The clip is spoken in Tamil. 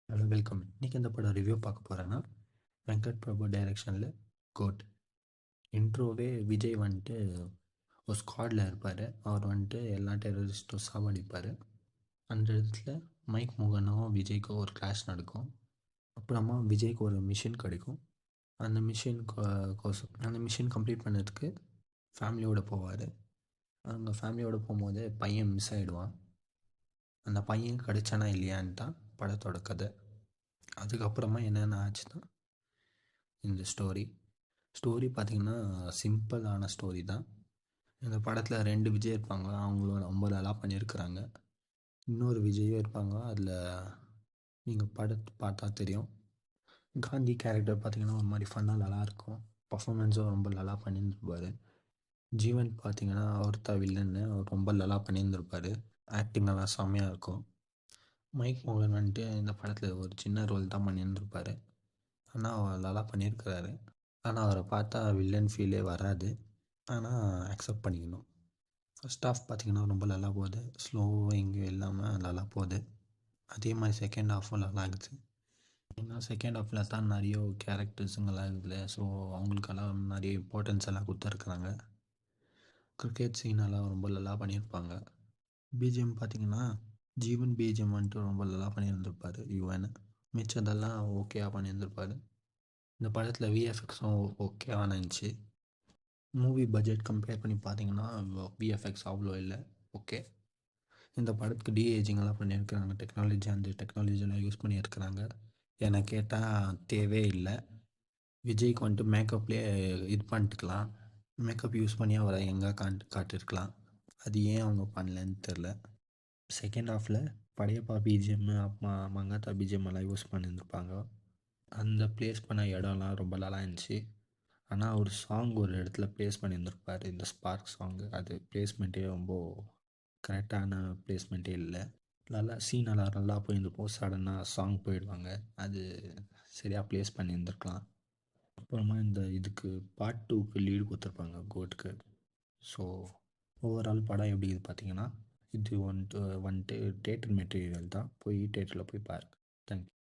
Hello welcome. இன்றைக்கி எந்த படம் ரிவ்யூ பார்க்க போகிறேன்னா, வெங்கட் பிரபு டைரக்ஷனில் கோட். இன்ட்ரோவே விஜய் வந்துட்டு ஒரு ஸ்குவாடில் இருப்பார். அவர் வந்துட்டு எல்லா டெரரிஸ்ட்டும் சாவடிப்பார். அந்த இடத்துல மைக் மோகனும் விஜய்க்கும் ஒரு கிளாஷ் நடக்கும். அப்புறமா விஜய்க்கு ஒரு மிஷின் கிடைக்கும். அந்த மிஷின் கோசம் அந்த மிஷின் கம்ப்ளீட் பண்ணதுக்கு ஃபேமிலியோடு போவார். அங்கே ஃபேமிலியோடு போகும்போது பையன் மிஸ் ஆகிடுவான். அந்த பையன் கிடைச்சானா இல்லையான்னு தான் படத்தோட கதை. அதுக்கப்புறமா என்னென்ன ஆச்சுன்னா இந்த ஸ்டோரி பார்த்திங்கன்னா சிம்பிளான ஸ்டோரி தான். இந்த படத்தில் 2 விஜய் இருப்பாங்க. அவங்களும் ரொம்ப நல்லா பண்ணியிருக்கிறாங்க. இன்னொரு விஜயும் இருப்பாங்க. அதில் நீங்கள் படத்தை பார்த்தா தெரியும். காந்தி கேரக்டர் பார்த்திங்கன்னா ஒரு மாதிரி ஃபன்னாக நல்லாயிருக்கும். பர்ஃபாமன்ஸும் ரொம்ப நல்லா பண்ணியிருந்துருப்பார். ஜீவன் பார்த்திங்கன்னா அவர் வில்லன்னு அவர் ரொம்ப நல்லா பண்ணியிருந்திருப்பார். ஆக்டிங் நல்லா செம்மையாக இருக்கும். மைக் மோகன் வந்துட்டு இந்த படத்தில் ஒரு சின்ன ரோல் தான் பண்ணியிருந்திருப்பார். ஆனால் அவர் நல்லா பண்ணியிருக்கிறாரு. ஆனால் அவரை பார்த்தா வில்லன் ஃபீலே வராது. ஆனால் அக்செப்ட் பண்ணிக்கணும். ஃபர்ஸ்ட் ஹாஃப் பார்த்திங்கன்னா ரொம்ப நல்லா போகுது. ஸ்லோவாக எங்கேயும் இல்லாமல் நல்லா போகுது. அதே மாதிரி செகண்ட் ஹாஃபும் நல்லா இருக்குது. ஏன்னா செகண்ட் ஹாஃபில் தான் நிறைய கேரக்டர்ஸுங்கெல்லாம் இருக்குது. ஸோ அவங்களுக்கெல்லாம் நிறைய இம்பார்ட்டன்ஸ் எல்லாம் கொடுத்துருக்குறாங்க. கிரிக்கெட் சீனெல்லாம் ரொம்ப நல்லா பண்ணியிருப்பாங்க. பிஜிஎம் பார்த்திங்கன்னா ஜீவன் பிஜிஎம் வந்துட்டு ரொம்ப நல்லா பண்ணியிருந்திருப்பார். யுவன் மிச்சதெல்லாம் ஓகேவா பண்ணியிருந்திருப்பார். இந்த படத்தில் விஎஃப்எக்ஸும் ஓகேவா இருந்துச்சு. மூவி பட்ஜெட் கம்பேர் பண்ணி பார்த்தீங்கன்னா விஎஃப்எக்ஸ் அவ்வளோ இல்லை. ஓகே. இந்த படத்துக்கு டிஏஜிங்கெல்லாம் பண்ணியிருக்கிறாங்க. அந்த டெக்னாலஜியெல்லாம் யூஸ் பண்ணியிருக்கிறாங்க. என்னை கேட்டால் தேவையே இல்லை. விஜய்க்கு வந்துட்டு மேக்கப்லேயே இது பண்ணிட்டுக்கலாம். மேக்கப் யூஸ் பண்ணி அவரை எங்கே காட்டிருக்கலாம். அது ஏன் அவங்க பண்ணலன்னு தெரில. செகண்ட் ஹாஃபில் படையப்பா பிஜிஎம் அப்புறமா மங்காத்தா பிஜிஎம் எல்லாம் யூஸ் பண்ணியிருந்திருப்பாங்க. அந்த ப்ளேஸ் பண்ண இடம்லாம் ரொம்ப நல்லா இருந்துச்சு. ஆனால் ஒரு சாங் ஒரு இடத்துல ப்ளேஸ் பண்ணியிருந்திருப்பார். இந்த ஸ்பார்க் சாங்கு அது ப்ளேஸ்மெண்ட்டே ரொம்ப கரெக்டான ப்ளேஸ்மெண்ட்டே இல்லை. சீனெல்லாம் நல்லா போயிருந்துருப்போம். சடனாக சாங் போயிடுவாங்க. அது சரியாக ப்ளேஸ் பண்ணியிருந்திருக்கலாம். அப்புறமா இந்த இதுக்கு பார்ட் 2க்கு லீடு கொடுத்துருப்பாங்க கோட்டுக்கு. ஸோ ஓவரால் படம் எப்படி இது பார்த்தீங்கன்னா இது வந்துட்டு தேட்டர் மெட்டீரியல் தான். போய் தேட்டரில் போய் பாருங்கள். தேங்க்யூ.